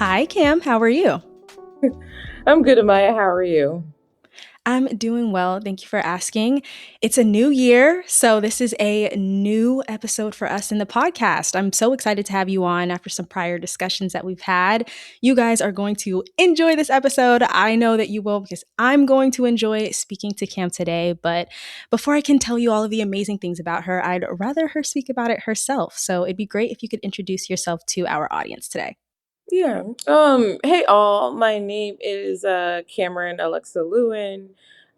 Hi, Cam. How are you? I'm good, Amaya. How are you? I'm doing well. Thank you for asking. It's a new year, so this is a new episode for us in the podcast. I'm so excited to have you on after some prior discussions that we've had. You guys are going to enjoy this episode. I know that you will because I'm going to enjoy speaking to Cam today. But before I can tell you all of the amazing things about her, I'd rather her speak about it herself. So it'd be great if you could introduce yourself to our audience today. Yeah. Hey all. My name is Cameron Alexa Lewin.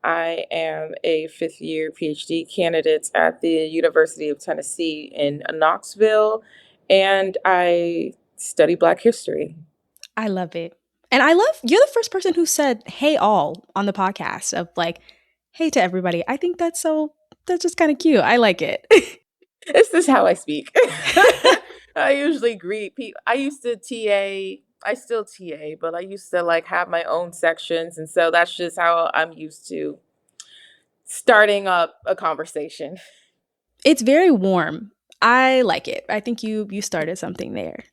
I am a fifth year PhD candidate at the University of Tennessee in Knoxville, and I study Black history. I love it. And I love you're the first person who said hey all on the podcast of like hey to everybody. I think that's just kind of cute. I like it. This is how I speak. I usually greet people. I used to TA. I still TA, but I used to like have my own sections, and so that's just how I'm used to starting up a conversation. It's very warm. I like it. I think you started something there.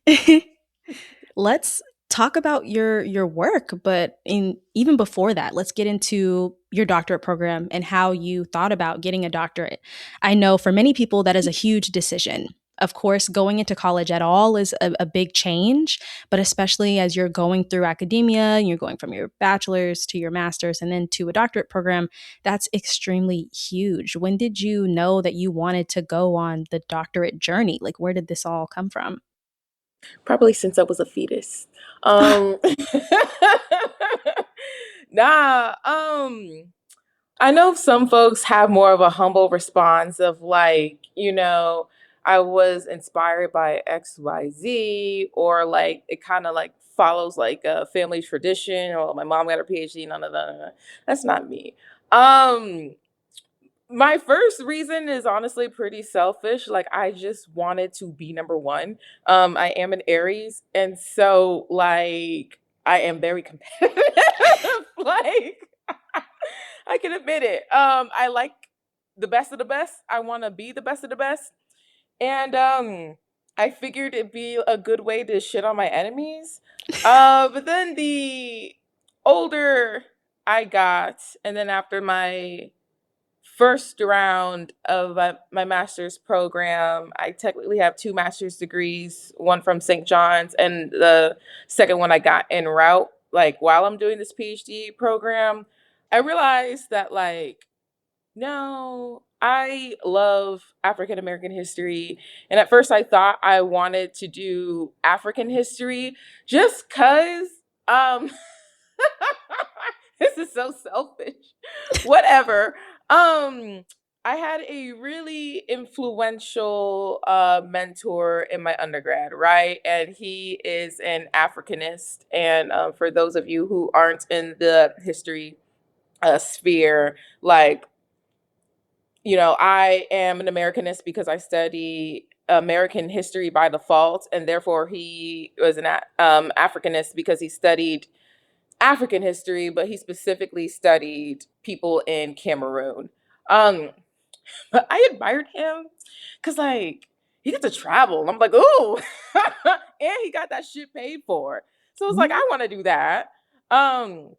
Let's talk about your work, but in even before that, let's get into your doctorate program and how you thought about getting a doctorate. I know for many people that is a huge decision. Of course, going into college at all is a big change, but especially as you're going through academia and you're going from your bachelor's to your master's and then to a doctorate program, that's extremely huge. When did you know that you wanted to go on the doctorate journey? Like, where did this all come from? Probably since I was a fetus. Um nah, I know some folks have more of a humble response of like, I was inspired by XYZ, or like it kind of like follows like a family tradition, or my mom got her PhD, none of that. That's not me. Um my first reason is honestly pretty selfish. Like I just wanted to be number one. I am an Aries, and so like I am very competitive. Like I can admit it. I like the best of the best. I want to be the best of the best, and I figured it'd be a good way to shit on my enemies. But then the older I got, and then after my first round of my master's program, I technically have two master's degrees, one from St. John's, and the second one I got en route, like while I'm doing this PhD program. I realized that, like, no, I love African American history. And at first, I thought I wanted to do African history just because. Um, this is so selfish. Whatever. Um, I had a really influential mentor in my undergrad, right? And he is an Africanist. And for those of you who aren't in the history sphere, like, I am an Americanist because I study American history by default, and therefore he was an Africanist because he studied African history, but he specifically studied people in Cameroon. Um, but I admired him because, like, he got to travel. I'm like, ooh, and he got that shit paid for. So it's like, I want to do that. Um,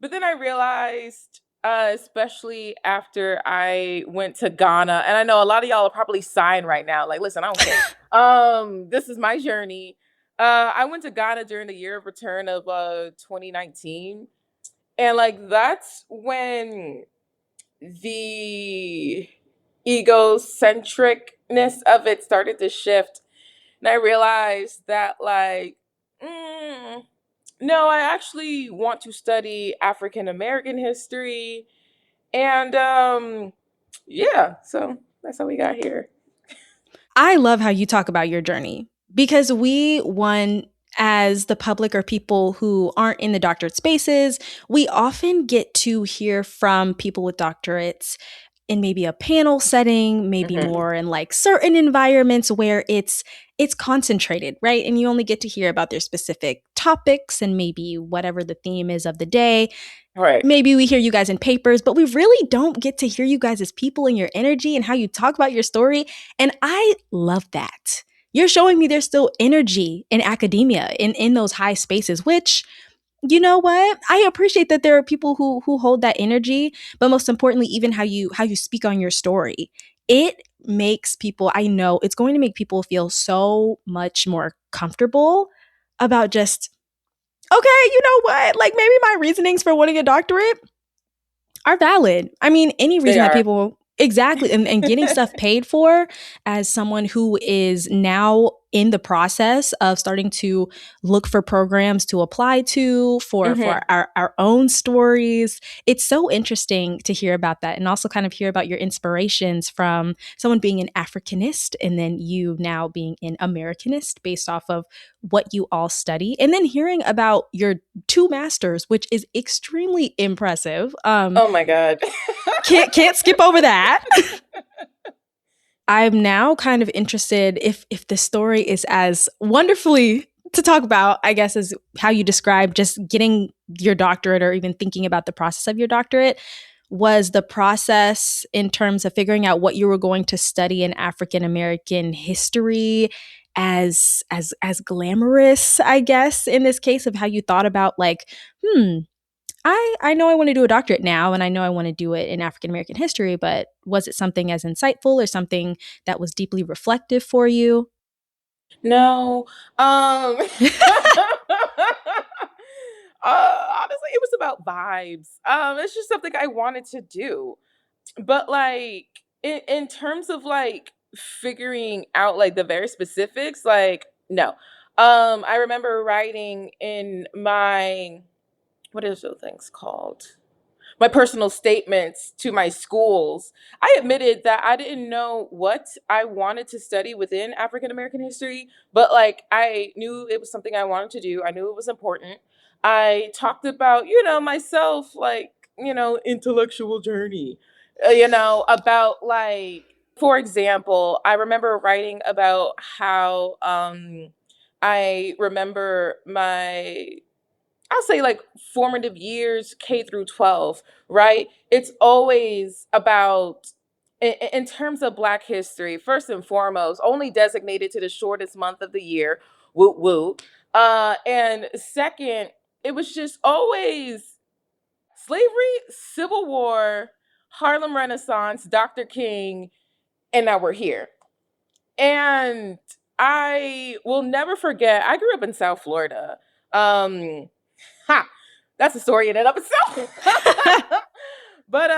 but then I realized, especially after I went to Ghana, and I know a lot of y'all are probably sighing right now. Like, listen, I don't care. This is my journey. I went to Ghana during the year of return of 2019, and like that's when the egocentricness of it started to shift, and I realized that like. No, I actually want to study African American history. And yeah, so that's how we got here. I love how you talk about your journey because one, as the public or people who aren't in the doctorate spaces, we often get to hear from people with doctorates in maybe a panel setting, maybe Hmm. more in like certain environments where it's concentrated, right? And you only get to hear about their specific topics and maybe whatever the theme is of the day. Right. Maybe we hear you guys in papers, but we really don't get to hear you guys as people and your energy and how you talk about your story. And I love that. you're showing me there's still energy in academia, in those high spaces, which, you know what? I appreciate that there are people who hold that energy, but most importantly, even how you speak on your story. It makes people, I know it's going to make people feel so much more comfortable about just, okay, you know what? Like maybe my reasonings for wanting a doctorate are valid. I mean, any They reason that are. people exactly, and getting stuff paid for as someone who is now in the process of starting to look for programs to apply to for Hmm. our own stories. It's so interesting to hear about that and also kind of hear about your inspirations from someone being an Africanist and then you now being an Americanist based off of what you all study. And then hearing about your two masters, which is extremely impressive. Oh my God. Can't skip over that. I'm now kind of interested if the story is as wonderfully to talk about, I guess, as how you describe just getting your doctorate or even thinking about the process of your doctorate. Was the process in terms of figuring out what you were going to study in African American history as glamorous, I guess, in this case of how you thought about like, I know I want to do a doctorate now and I know I want to do it in African American history, but was it something as insightful or something that was deeply reflective for you? No. Honestly, it was about vibes. It's just something I wanted to do. But like in terms of like figuring out like the very specifics, like no. I remember writing in my, what is those things called? My personal statements to my schools, I admitted that I didn't know what I wanted to study within African American history, but like I knew it was something I wanted to do. I knew it was important. I talked about, myself, like, intellectual journey, about like, for example, I remember writing about how I remember my, I'll say like formative years, K through 12, right? It's always about, in terms of Black history, first and foremost, only designated to the shortest month of the year, woo woo. And second, it was just always slavery, Civil War, Harlem Renaissance, Dr. King, and now we're here. And I will never forget, I grew up in South Florida. Ha! That's a story in and of itself. But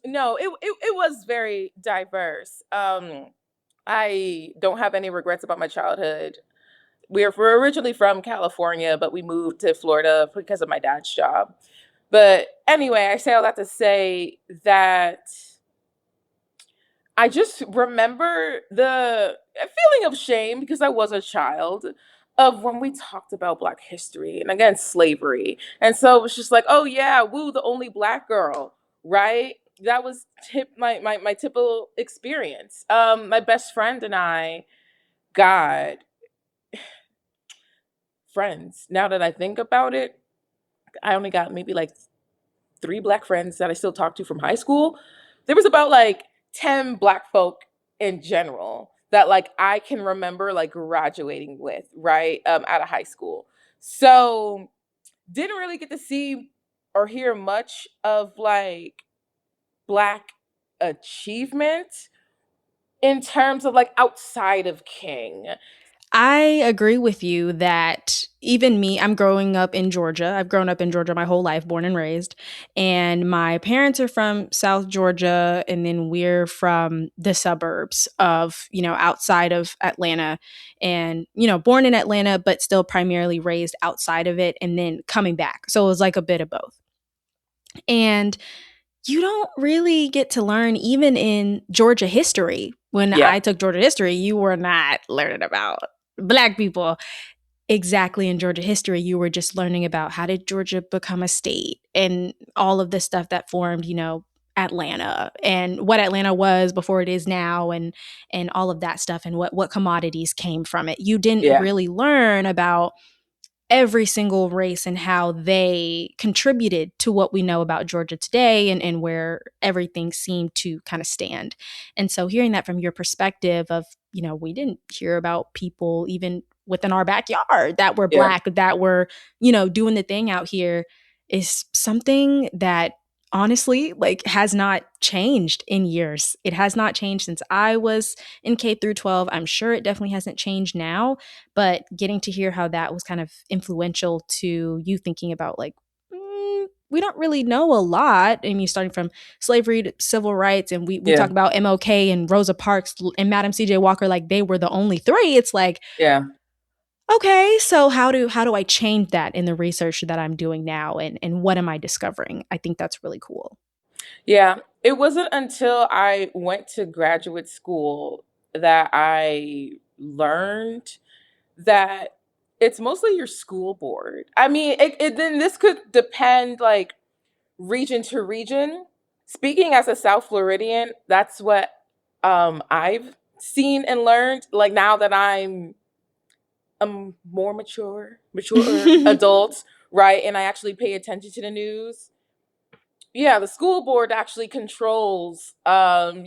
no, it was very diverse. I don't have any regrets about my childhood. We're originally from California, but we moved to Florida because of my dad's job. But anyway, I say all that to say that I just remember the feeling of shame because I was a child of when we talked about Black history and again slavery. And so it was just like, oh yeah, woo, the only Black girl, right? That was my typical experience. My best friend and I, God, friends. Now that I think about it, I only got maybe like three Black friends that I still talk to from high school. There was about like 10 Black folk in general that like I can remember like graduating with, right? Out of high school. So didn't really get to see or hear much of like Black achievement in terms of like outside of King. I agree with you that even me, I'm growing up in Georgia. I've grown up in Georgia my whole life, born and raised. And my parents are from South Georgia, and then we're from the suburbs of, outside of Atlanta. And, born in Atlanta, but still primarily raised outside of it and then coming back. So it was like a bit of both. And you don't really get to learn even in Georgia history. When Yeah. I took Georgia history, you were not learning about Black people exactly in Georgia history. You were just learning about how did Georgia become a state and all of the stuff that formed, Atlanta and what Atlanta was before it is now and all of that stuff and what commodities came from it. You didn't Yeah. really learn about every single race and how they contributed to what we know about Georgia today, and where everything seemed to kind of stand. And so hearing that from your perspective of, we didn't hear about people even within our backyard that were Yeah. black, that were, doing the thing out here, is something that honestly like has not changed in years. It has not changed since I was in K through 12. I'm sure it definitely hasn't changed now, but getting to hear how that was kind of influential to you thinking about like, we don't really know a lot. I mean, starting from slavery to civil rights, and we Yeah. talk about MLK and Rosa Parks and Madam CJ Walker like they were the only three. It's like, Yeah. okay, so how do I change that in the research that I'm doing now, and what am I discovering? I think that's really cool. Yeah. It wasn't until I went to graduate school that I learned that it's mostly your school board. I mean, then this could depend like region to region. Speaking as a South Floridian, that's what I've seen and learned. Like now that I'm a more mature adult, right? And I actually pay attention to the news. Yeah, the school board actually controls, what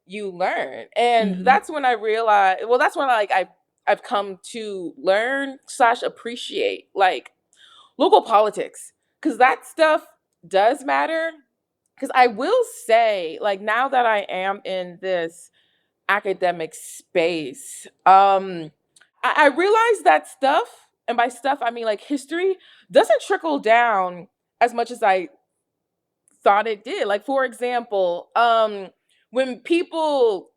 you learn, and Hmm. that's when I realized. Well, that's when I've come to learn slash appreciate like local politics, because that stuff does matter. Because I will say, like now that I am in this academic space, I realize that stuff, and by stuff I mean like history, doesn't trickle down as much as I thought it did. Like for example, when people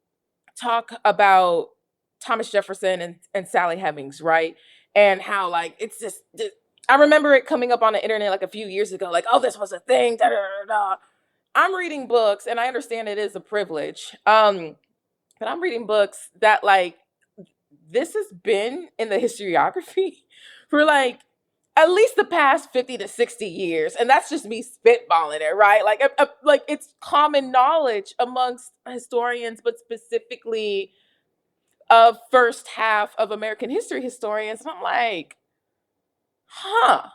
talk about Thomas Jefferson and Sally Hemings, right? And how like it's just I remember it coming up on the internet like a few years ago, like, oh, this was a thing. Da, da, da, da. I'm reading books and I understand it is a privilege. But I'm reading books that like this has been in the historiography for like at least the past 50 to 60 years, and that's just me spitballing it, right? Like it's common knowledge amongst historians, but specifically of first half of American history historians. And I'm like, huh,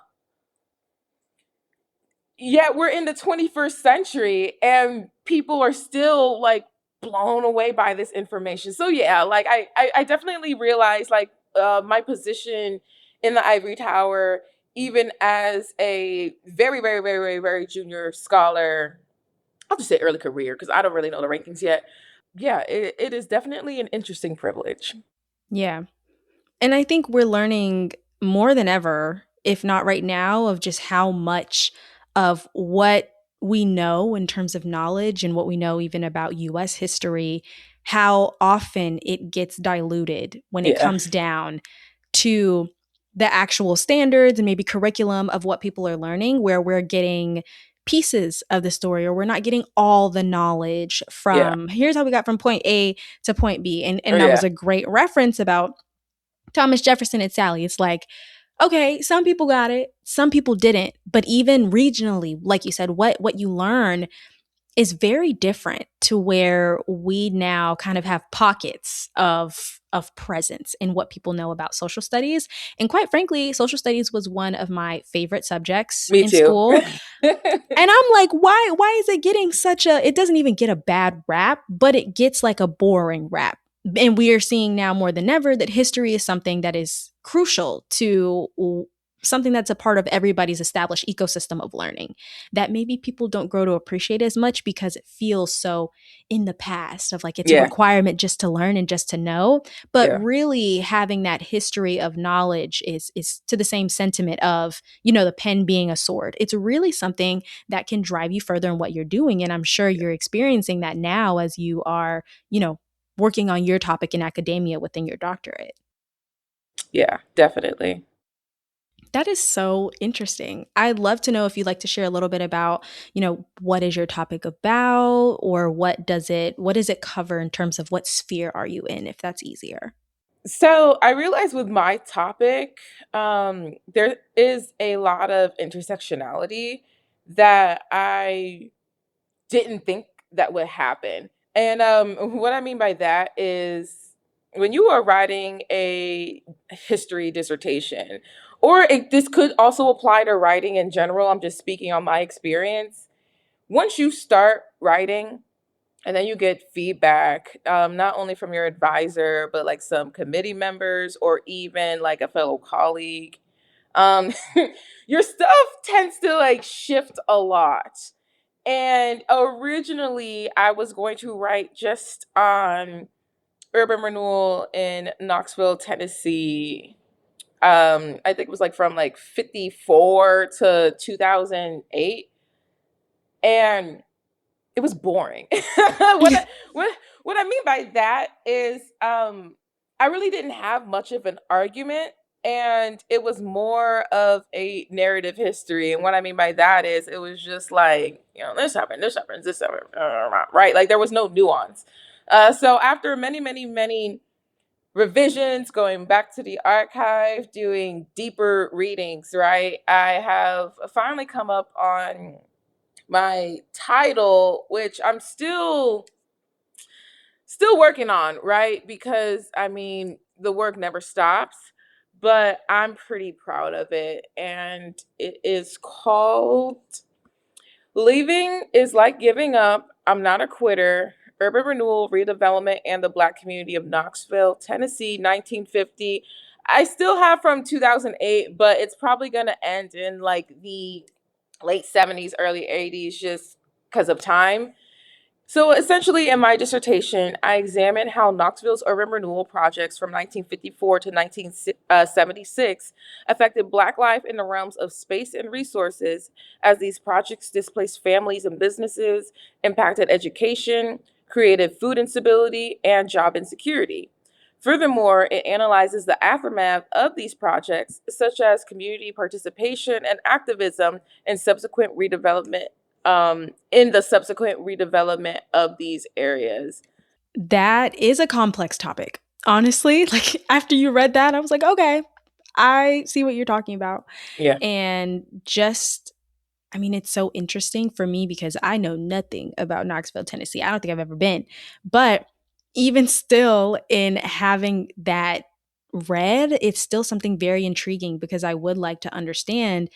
yet we're in the 21st century and people are still like blown away by this information. So yeah, like I definitely realized like my position in the ivory tower, even as a very very very very very junior scholar, I'll just say early career because I don't really know the rankings yet. Yeah, it is definitely an interesting privilege. Yeah. And I think we're learning more than ever, if not right now, of just how much of what we know in terms of knowledge and what we know even about US history, how often it gets diluted when it Yeah. comes down to the actual standards and maybe curriculum of what people are learning, where we're getting pieces of the story, or we're not getting all the knowledge Yeah. from here's how we got from point A to point B. Oh And that was yeah. a great reference about Thomas Jefferson and Sally. It's like, okay, some people got it, some people didn't. But even regionally, like you said, what you learn is very different to where we now kind of have pockets of presence in what people know about social studies. And quite frankly, social studies was one of my favorite subjects Me in too. school. And I'm like, why is it getting such a, it doesn't even get a bad rap, but it gets like a boring rap. And we are seeing now more than ever that history is something that is crucial to something that's a part of everybody's established ecosystem of learning that maybe people don't grow to appreciate as much because it feels so in the past of like it's a Yeah. requirement just to learn and just to know. But Yeah. really having that history of knowledge is to the same sentiment of, the pen being a sword. It's really something that can drive you further in what you're doing. And I'm sure you're experiencing that now as you are, working on your topic in academia within your doctorate. Yeah, definitely. That is so interesting. I'd love to know if you'd like to share a little bit about, what is your topic about, or what does it cover in terms of what sphere are you in, if that's easier. So I realized with my topic, there is a lot of intersectionality that I didn't think that would happen. And what I mean by that is when you are writing a history dissertation, or this could also apply to writing in general, I'm just speaking on my experience. Once you start writing, and then you get feedback, not only from your advisor, but like some committee members or even like a fellow colleague. Um, your stuff tends to like shift a lot. And originally, I was going to write just on urban renewal in Knoxville, Tennessee. I think it was like from like 54 to 2008. And it was boring. What what I mean by that is I really didn't have much of an argument, and it was more of a narrative history. And what I mean by that is it was just like, this happened, this happened, this happened, right? Like there was no nuance. So after many, many, many revisions, going back to the archive, doing deeper readings, right? I have finally come up on my title, which I'm still working on, right? Because I mean, the work never stops, but I'm pretty proud of it. And it is called Leaving is Like Giving Up. I'm Not a Quitter. Urban Renewal, Redevelopment, and the Black Community of Knoxville, Tennessee, 1950. I still have from 2008, but it's probably going to end in like the late 70s, early 80s, just because of time. So essentially, in my dissertation, I examined how Knoxville's urban renewal projects from 1954 to 1976 affected Black life in the realms of space and resources, as these projects displaced families and businesses, impacted education, created food instability, and job insecurity. Furthermore, it analyzes the aftermath of these projects, such as community participation and activism, and subsequent redevelopment in the subsequent redevelopment of these areas. That is a complex topic. Honestly, like after you read that, I was like, okay, I see what you're talking about. Yeah. And just, I mean, it's so interesting for me because I know nothing about Knoxville, Tennessee. I don't think I've ever been. But even still, in having that read, it's still something very intriguing because I would like to understand,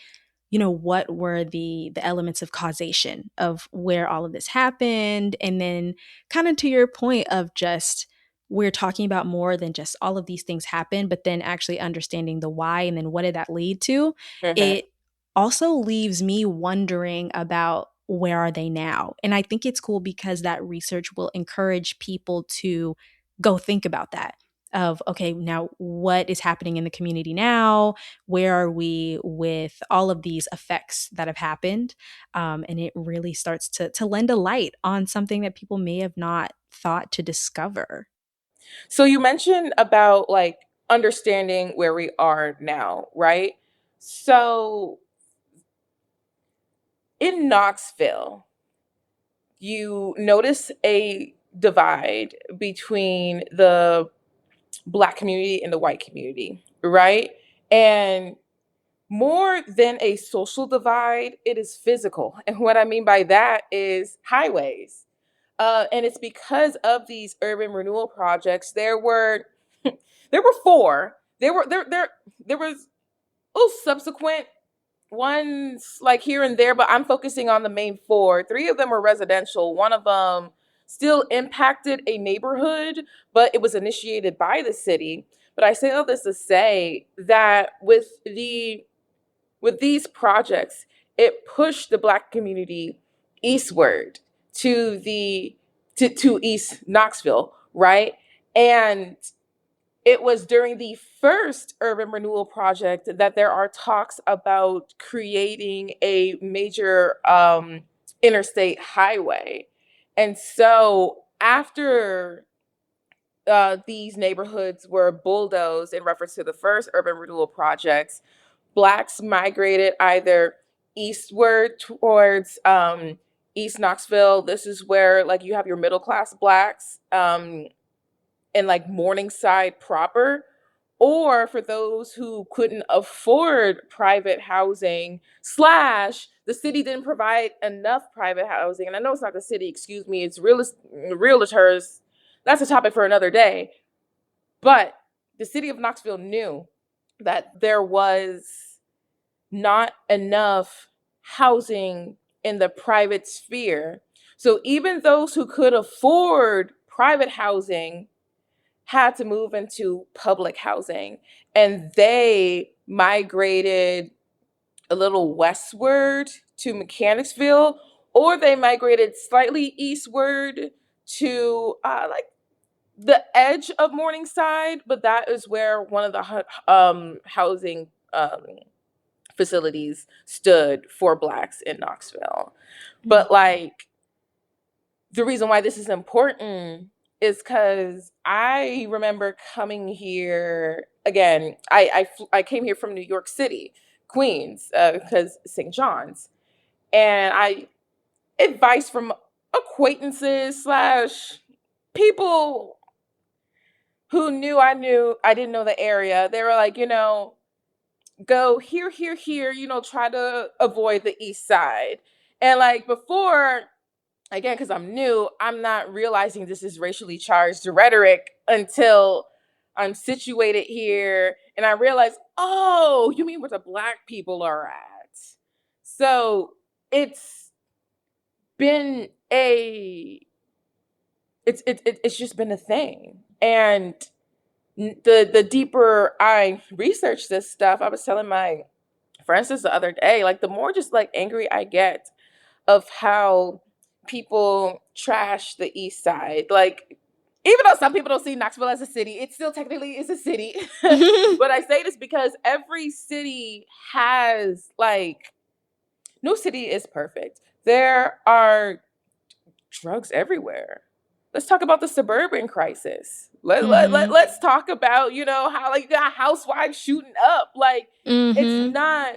what were the elements of causation of where all of this happened, and then kind of to your point of just we're talking about more than just all of these things happen, but then actually understanding the why and then what did that lead to. Mhm. It also leaves me wondering about where are they now, and I think it's cool because that research will encourage people to go think about that of okay, now what is happening in the community now, where are we with all of these effects that have happened, and it really starts to lend a light on something that people may have not thought to discover. So you mentioned about like understanding where we are now, right? So in Knoxville, you notice a divide between the Black community and the white community, right? And more than a social divide, it is physical. And what I mean by that is highways. And it's because of these urban renewal projects. There were four. There was subsequent ones like here and there, but I'm focusing on the main four. Three of them were residential. One of them still impacted a neighborhood, but it was initiated by the city. But I say all this to say that with these projects, it pushed the Black community eastward to the to East Knoxville, right? And it was during the first urban renewal project that there are talks about creating a major interstate highway. And so after these neighborhoods were bulldozed in reference to the first urban renewal projects, Blacks migrated either eastward towards East Knoxville. This is where like you have your middle class Blacks in like Morningside proper, or for those who couldn't afford private housing, slash the city didn't provide enough private housing. And I know it's not the city, excuse me, it's realtors. That's a topic for another day. But the city of Knoxville knew that there was not enough housing in the private sphere. So even those who could afford private housing had to move into public housing, and they migrated a little westward to Mechanicsville, or they migrated slightly eastward to like the edge of Morningside, but that is where one of the housing facilities stood for Blacks in Knoxville. Mm. But like the reason why this is important is because I remember coming here again. I came here from New York City, Queens, because St. John's, and I advice from acquaintances slash people who knew I didn't know the area. They were like, go here, here, here. Try to avoid the east side. And like before, again, because I'm new, I'm not realizing this is racially charged rhetoric until I'm situated here and I realize, oh, you mean where the Black people are at. So it's been it's just been a thing. And the deeper I research this stuff, I was telling my friends this the other day, like the more just like angry I get of how people trash the east side. Like, even though some people don't see Knoxville as a city, it still technically is a city. But I say this because every city has like no city is perfect. There are drugs everywhere. Let's talk about the suburban crisis. Mhm. Let's talk about, how like you got housewives shooting up. Like it's Mhm. not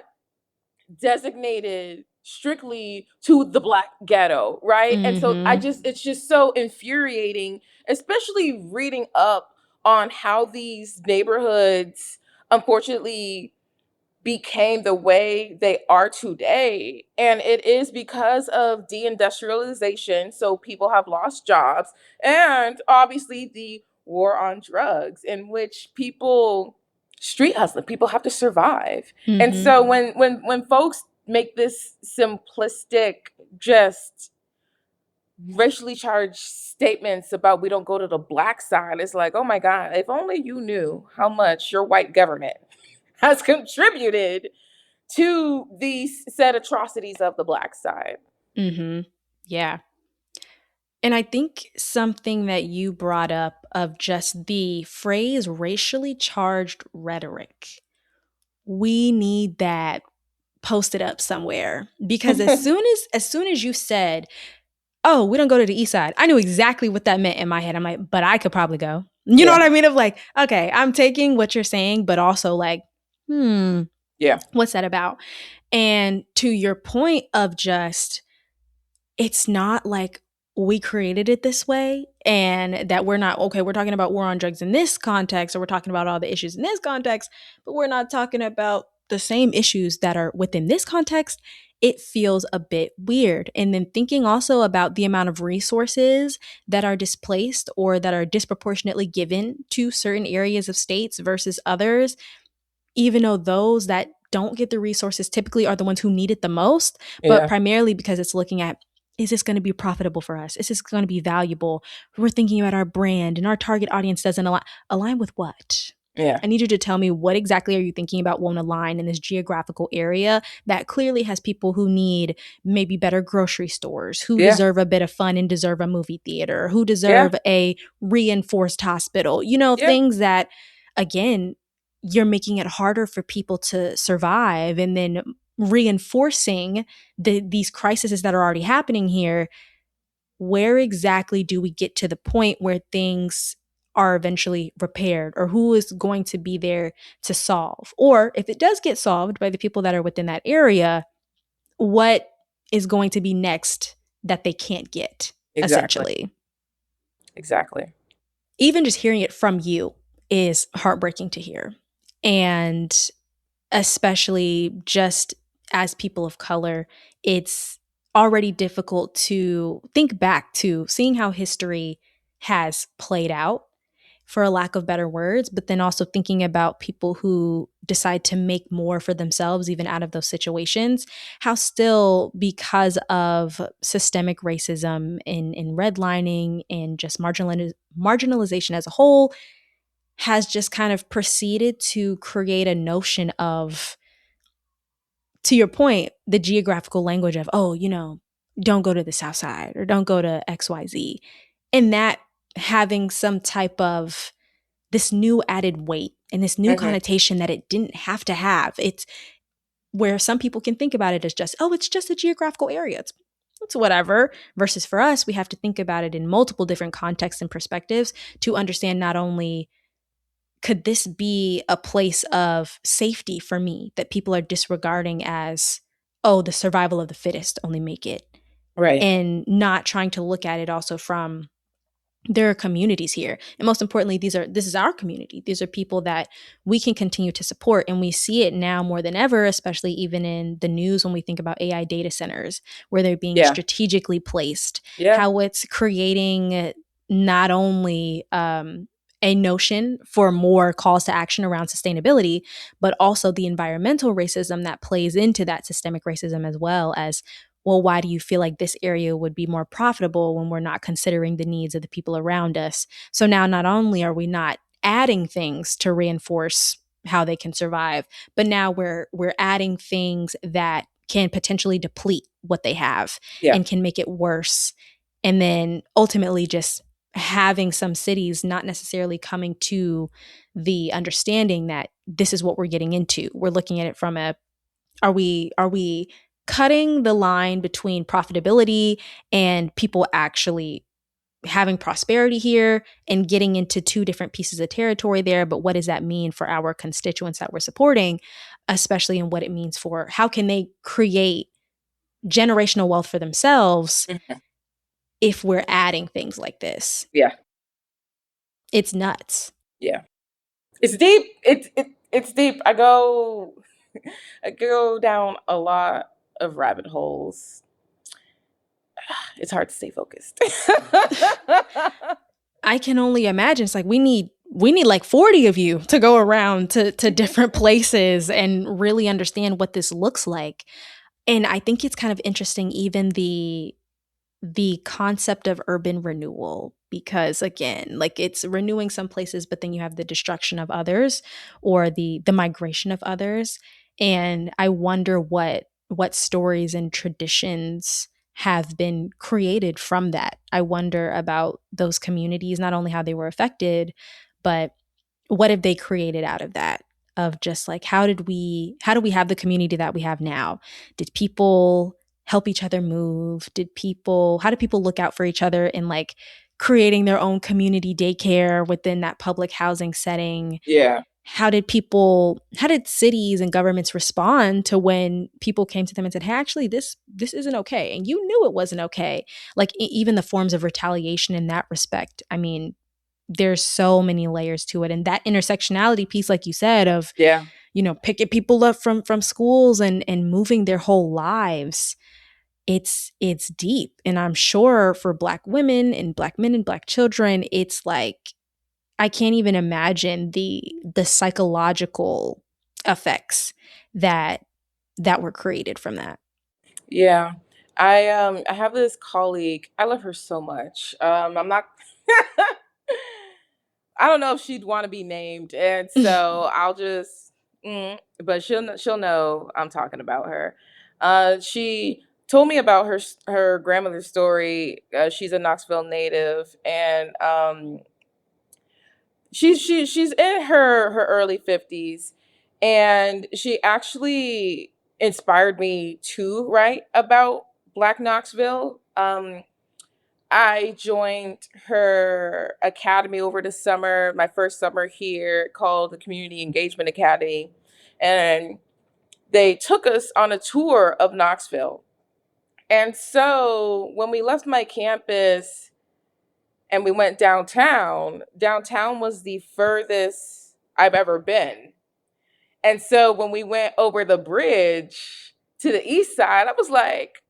designated strictly to the Black ghetto, right? And so Mhm. it's just so infuriating, especially reading up on how these neighborhoods unfortunately became the way they are today. And it is because of deindustrialization. So people have lost jobs, and obviously the war on drugs, in which people street hustling, people have to survive. And Mhm. so when folks make this simplistic, just racially charged statements about we don't go to the Black side, it's like, oh my God, if only you knew how much your white government has contributed to these said atrocities of the Black side. Mhm. Yeah. And I think something that you brought up of just the phrase racially charged rhetoric, we need that posted up somewhere because as soon as you said, "Oh, we don't go to the east side," I knew exactly what that meant in my head. I'm like, "But I could probably go." You know Yeah, what I mean? Of like, okay, I'm taking what you're saying, but also like, yeah, what's that about? And to your point of just it's not like we created it this way and that we're not okay, we're talking about war on drugs in this context, or we're talking about all the issues in this context, but we're not talking about the same issues that are within this context. It feels a bit weird. And then thinking also about the amount of resources that are displaced or that are disproportionately given to certain areas of states versus others, even though those that don't get the resources typically are the ones who need it the most, but yeah, primarily because it's looking at, is this going to be profitable for us? Is this going to be valuable? We're thinking about our brand and our target audience doesn't align with what? yeah, I need you to tell me, what exactly are you thinking about won't align in this geographical area that clearly has people who need maybe better grocery stores, who yeah, deserve a bit of fun and deserve a movie theater, who yeah, deserve a reinforced hospital, yeah, things that, again, you're making it harder for people to survive and then reinforcing these crises that are already happening here. Where exactly do we get to the point where things are eventually repaired, or who is going to be there to solve? Or if it does get solved by the people that are within that area, what is going to be next that they can't get, exactly, essentially? exactly. Even just hearing it from you is heartbreaking to hear. And especially just as people of color, it's already difficult to think back to seeing how history has played out for a lack of better words, but then also thinking about people who decide to make more for themselves, even out of those situations, how still, because of systemic racism in redlining and just marginalization as a whole, has just kind of proceeded to create a notion of, to your point, the geographical language of, oh, don't go to the South Side or don't go to XYZ. And that having some type of this new added weight and this new Hmm. connotation that it didn't have to have. It's where some people can think about it as just, oh, it's just a geographical area. It's whatever. Versus for us, we have to think about it in multiple different contexts and perspectives to understand not only could this be a place of safety for me that people are disregarding as, oh, the survival of the fittest only make it, Right. and not trying to look at it also from, there are communities here, and most importantly, this is our community. These are people that we can continue to support, and we see it now more than ever, especially even in the news when we think about AI data centers, where they're being Yeah. strategically placed, Yeah. how it's creating not only a notion for more calls to action around sustainability, but also the environmental racism that plays into that systemic racism, as well as, well, why do you feel like this area would be more profitable when we're not considering the needs of the people around us? So now not only are we not adding things to reinforce how they can survive, but now we're adding things that can potentially deplete what they have Yeah. and can make it worse. And then ultimately just having some cities not necessarily coming to the understanding that this is what we're getting into. We're looking at it from a, are we cutting the line between profitability and people actually having prosperity here and getting into two different pieces of territory there? But what does that mean for our constituents that we're supporting, especially in what it means for how can they create generational wealth for themselves Mhm. if we're adding things like this? Yeah. It's nuts. Yeah. It's deep. It's deep. I go down a lot of rabbit holes. It's hard to stay focused. I can only imagine. It's like we need like 40 of you to go around to different places and really understand what this looks like. And I think it's kind of interesting, even the concept of urban renewal, because again, like, it's renewing some places, but then you have the destruction of others, or the migration of others. And I wonder what stories and traditions have been created from that. I wonder about those communities, not only how they were affected, but what have they created out of that, of just like, how do we have the community that we have now? Did people help each other move? How did people look out for each other in, like, creating their own community daycare within that public housing setting? Yeah. How did cities and governments respond to when people came to them and said, hey, actually, this isn't okay, and you knew it wasn't okay? Like, even the forms of retaliation in that respect, I mean, there's so many layers to it. And that intersectionality piece, like you said, of, Yeah. picking people up from schools and moving their whole lives, it's deep. And I'm sure for Black women and Black men and Black children, it's like, I can't even imagine the psychological effects that were created from that. Yeah. I have this colleague. I love her so much. I'm not I don't know if she'd want to be named, and so I'll just but she'll know I'm talking about her. She told me about her grandmother's story. She's a Knoxville native, and she's in her early 50s, and she actually inspired me to write about Black Knoxville. I joined her academy over the summer, my first summer here, called the Community Engagement Academy. And they took us on a tour of Knoxville. And so when we left my campus and we went downtown, downtown was the furthest I've ever been. And so when we went over the bridge to the east side, I was like,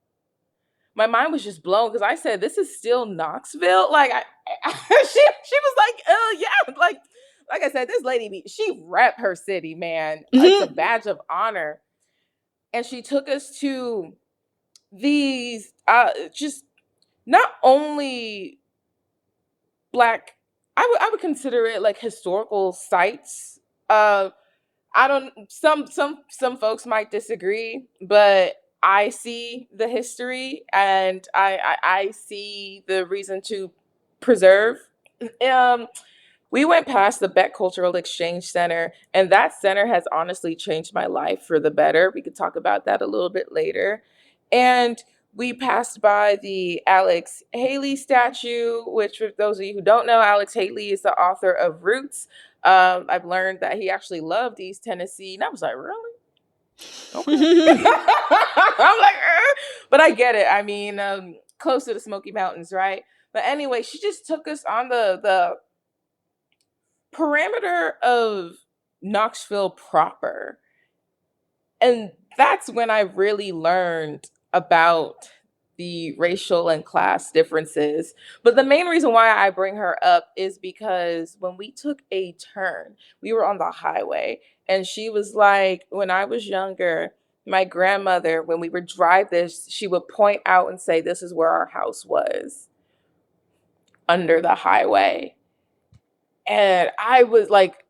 my mind was just blown because I said, "This is still Knoxville." Like she was like, yeah." Like I said, this lady, she rep her city, man. It's a Mhm. badge of honor, and she took us to these just not only black. I would consider it like historical sites. Uh, I don't. Some folks might disagree, but I see the history, and I see the reason to preserve. Um, we went past the Beck Cultural Exchange Center, and that center has honestly changed my life for the better. We could talk about that a little bit later. And we passed by the Alex Haley statue, which, for those of you who don't know, Alex Haley is the author of Roots. I've learned that he actually loved East Tennessee, and I was like, really? Okay. I'm like, but I get it. I mean, close to the Smoky Mountains, right? But anyway, she just took us on the parameter of Knoxville proper. And that's when I really learned about the racial and class differences. But the main reason why I bring her up is because when we took a turn, we were on the highway, and she was like, when I was younger, my grandmother, when we would drive this, she would point out and say, "This is where our house was, under the highway." And I was like,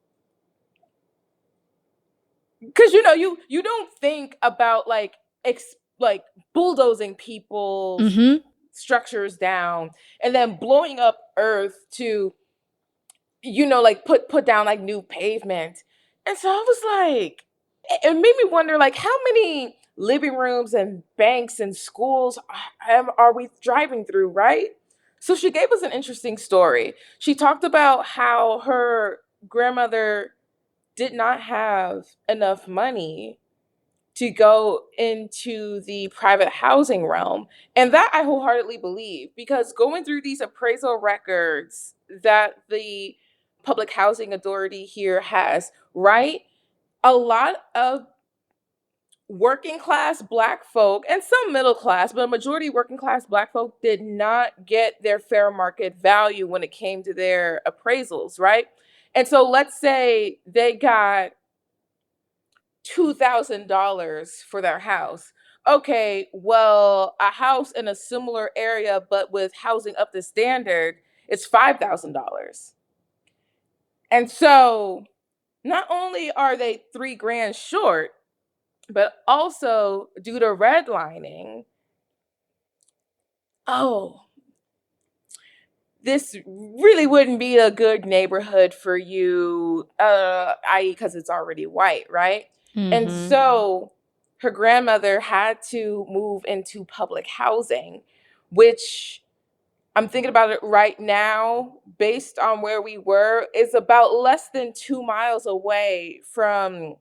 because you don't think about like like bulldozing people's Mhm. structures down and then blowing up earth to like put down like new pavement. And so I was like, it made me wonder like how many living rooms and banks and schools are we driving through, right? So she gave us an interesting story. She talked about how her grandmother did not have enough money to go into the private housing realm. And that I wholeheartedly believe, because going through these appraisal records that the public housing authority here has, right? A lot of working class black folk and some middle class, but a majority working class black folk did not get their fair market value when it came to their appraisals, right? And so let's say they got $2,000 for their house. Okay, well, a house in a similar area, but with housing up to standard, it's $5,000. And so not only are they 3 grand short, but also due to redlining, oh, this really wouldn't be a good neighborhood for you, i.e., because it's already white, right? And Mhm. so her grandmother had to move into public housing, which I'm thinking about it right now, based on where we were, is about less than 2 miles away from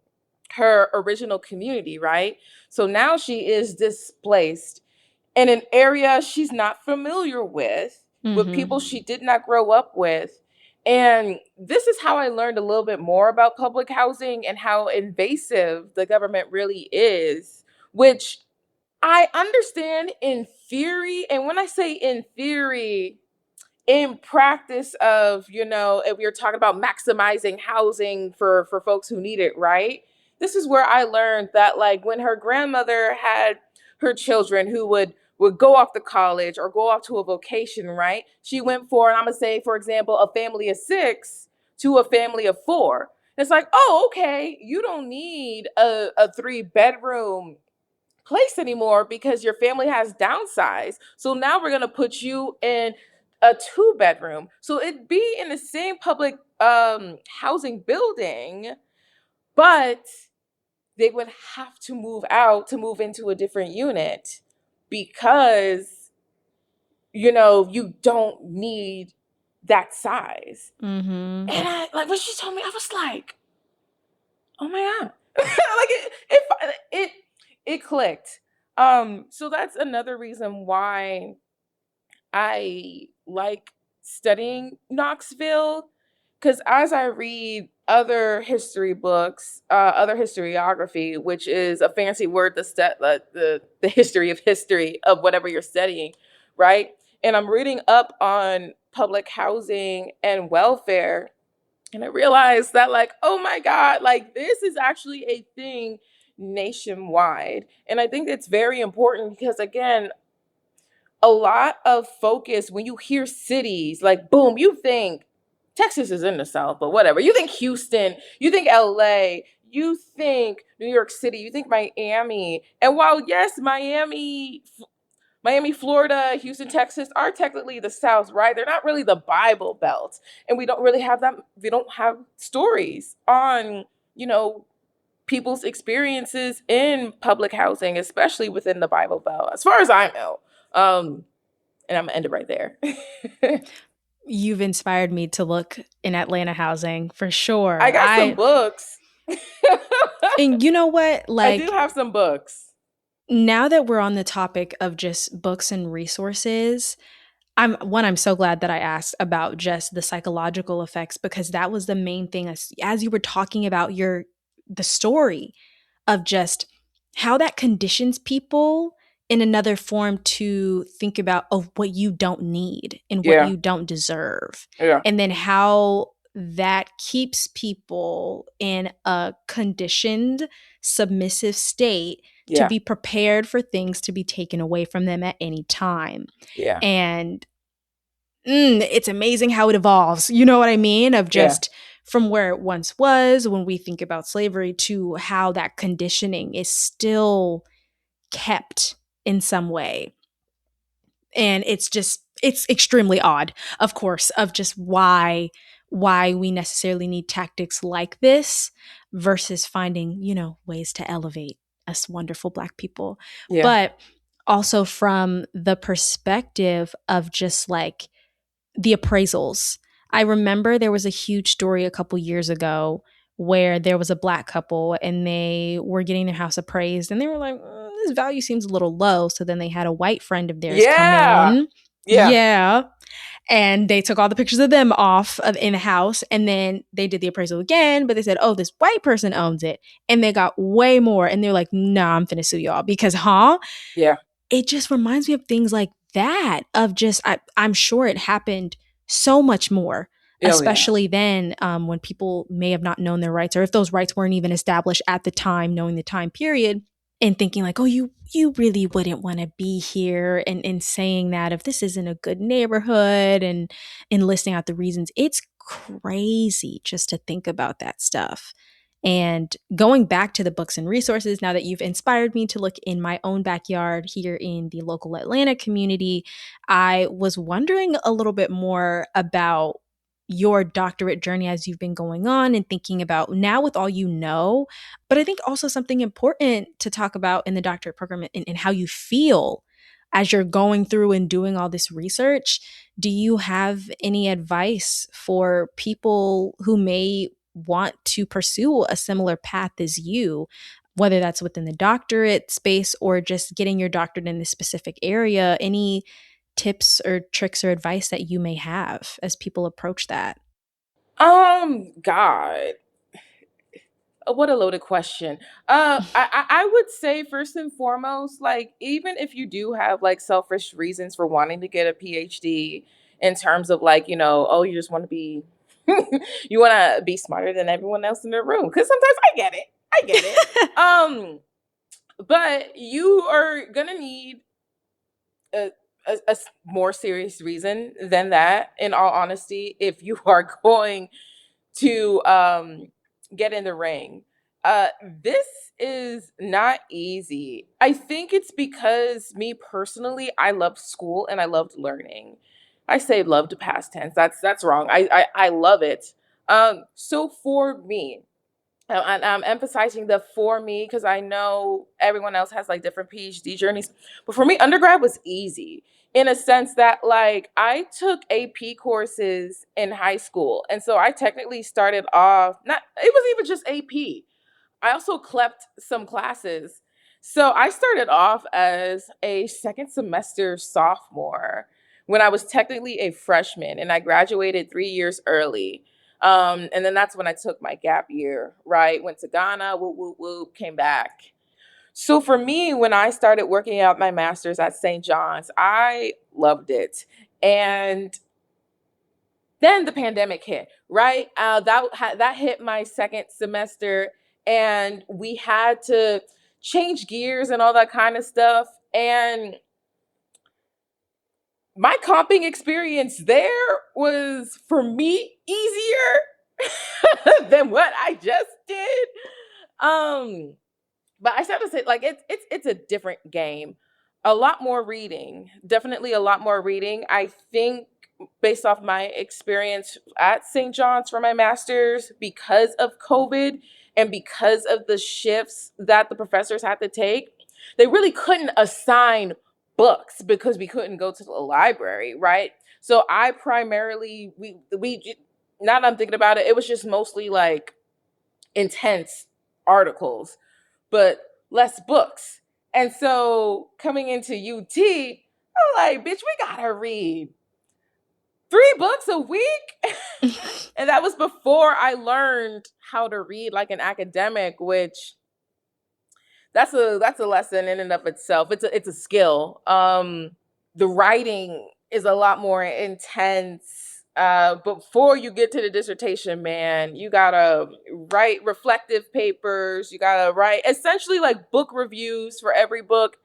her original community, right? So now she is displaced in an area she's not familiar with Mhm. people she did not grow up with. And this is how I learned a little bit more about public housing and how invasive the government really is, which I understand in theory. And when I say in theory, in practice of, if you're talking about maximizing housing for folks who need it, right? This is where I learned that like when her grandmother had her children who would go off to college or go off to a vocation, right? She went for, and I'm gonna say, for example, a family of 6 to a family of 4. It's like, oh, okay, you don't need a 3 bedroom place anymore because your family has downsized. So now we're going to put you in a 2 bedroom. So it'd be in the same public housing building, but they would have to move out to move into a different unit because you don't need that size. Mhm. And I like when she told me, I was like, oh my god, like it clicked. So that's another reason why I like studying Knoxville, because as I read other history books, other historiography, which is a fancy word to the history of history of whatever you're studying, right? And I'm reading up on public housing and welfare, and I realized that, like, oh my God, like this is actually a thing nationwide. And I think it's very important because, again, a lot of focus when you hear cities, like, boom, you think Texas is in the South, but whatever. You think Houston, you think LA, you think New York City, you think Miami. And while, yes, Miami, Florida, Houston, Texas are technically the South, right? They're not really the Bible Belt. And we don't really have that. We don't have stories on, you know, people's experiences in public housing, especially within the Bible Belt, as far as I know. And I'm gonna end it right there. You've inspired me to look in Atlanta housing for I sure. got some I books. and you know what? I do Like have some books. now that we're on the topic of just books and resources, I'm so glad that I asked about just the psychological effects because that was the main thing as you were talking about the story of just how that conditions people in another form to think about of what you don't need and what Yeah, you don't deserve. yeah, And then how that keeps people in a conditioned submissive state to yeah, be prepared for things to be taken away from them at any time. yeah, And it's amazing how it evolves. You know what I mean? Of yeah, just from where it once was when we think about slavery to how that conditioning is still kept in some way. And it's extremely odd, of course, of just why we necessarily need tactics like this versus finding, ways to elevate us wonderful black people. yeah. But also from the perspective of just like the appraisals. I remember there was a huge story a couple years ago where there was a black couple and they were getting their house appraised and they were like, this value seems a little low. So then they had a white friend of theirs come Yeah, in. yeah, Yeah. And they took all the pictures of them off of in the house and then they did the appraisal again, but they said, oh, this white person owns it. And they got way more. And they're like, nah, I'm finna sue y'all because, yeah. it just reminds me of things like that of just I'm sure it happened so much more, Oh yeah. especially then when people may have not known their rights or if those rights weren't even established at the time, knowing the time period and thinking like, oh, you really wouldn't want to be here and saying that if this isn't a good neighborhood and listing out the reasons. It's crazy just to think about that stuff. And going back to the books and resources, now that you've inspired me to look in my own backyard here in the local Atlanta community, I was wondering a little bit more about your doctorate journey as you've been going on and thinking about now with all you know. But I think also something important to talk about in the doctorate program and how you feel as you're going through and doing all this research. Do you have any advice for people who may want to pursue a similar path as you, whether that's within the doctorate space or just getting your doctorate in this specific area? Any tips or tricks or advice that you may have as people approach that? God, what a loaded question. I would say first and foremost, like, even if you do have like selfish reasons for wanting to get a PhD, in terms of, like, oh, you just want to be, you want to be smarter than everyone else in the room. Because sometimes I get it. But you are gonna need a, a more serious reason than that. In all honesty, if you are going to get in the ring. This is not easy. I think it's because me personally, I loved school and I loved learning. I say loved past tense. That's wrong. I love it. So for me, I'm emphasizing the for me because I know everyone else has like different PhD journeys. But for me, undergrad was easy in a sense that, like, I took AP courses in high school. And so I technically started off, not, it was even just AP. I also clept some classes. So I started off as a second semester sophomore when I was technically a freshman and I graduated 3 years early. And then that's when I took my gap year, right? Went to Ghana, whoop, whoop, whoop, came back. So for me, when I started working out my master's at St. John's, I loved it. And then the pandemic hit, right? That hit my second semester, and we had to change gears and all that kind of stuff. And my comping experience there was, for me, easier than what I just did. Um, but I have to say, like, it's a different game. A lot more reading, definitely a lot more reading. I think, based off my experience at St. John's for my master's, because of COVID and because of the shifts that the professors had to take, they really couldn't assign books because we couldn't go to the library, right? So I primarily we now that I'm thinking about it, it was just mostly like intense articles, but less books. And so coming into UT, I'm like, bitch, we gotta read 3 books a week. And that was before I learned how to read like an academic, which that's a lesson in and of itself. It's a skill. The writing is a lot more intense. Before you get to the dissertation, man, you gotta write reflective papers. You gotta write essentially like book reviews for every book.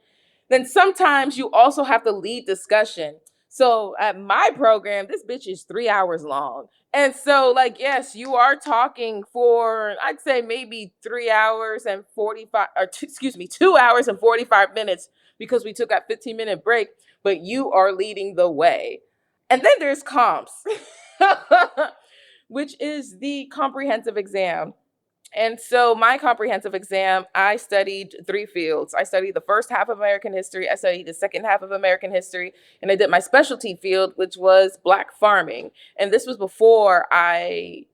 Then sometimes you also have to lead discussion. So at my program, this bitch is 3 hours long. And so, like, yes, you are talking for, I'd say maybe 3 hours and 45, or excuse me, 2 hours and 45 minutes because we took a 15-minute break, but you are leading the way. And then there's comps, which is the comprehensive exam. And so my comprehensive exam, I studied 3 fields. I studied the first half of American history, I studied the second half of American history, and I did my specialty field, which was Black farming. And this was before I,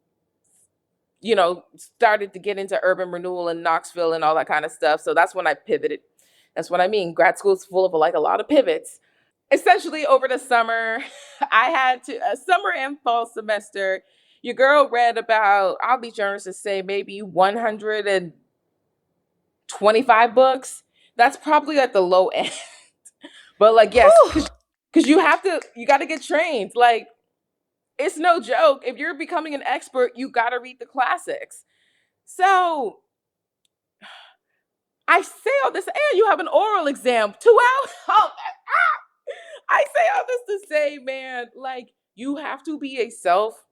started to get into urban renewal in Knoxville and all that kind of stuff. So that's when I pivoted. That's what I mean. Grad school is full of like a lot of pivots. Essentially, over the summer, I had to a summer and fall semester. Your girl read about, I'll be generous to say, maybe 125 books. That's probably at the low end. But like, yes, Whew. because you got to get trained. Like, it's no joke. If you're becoming an expert, you got to read the classics. So I say all this, and you have an oral exam, 2 hours. Oh, I say all this to say, man, like, you have to be a self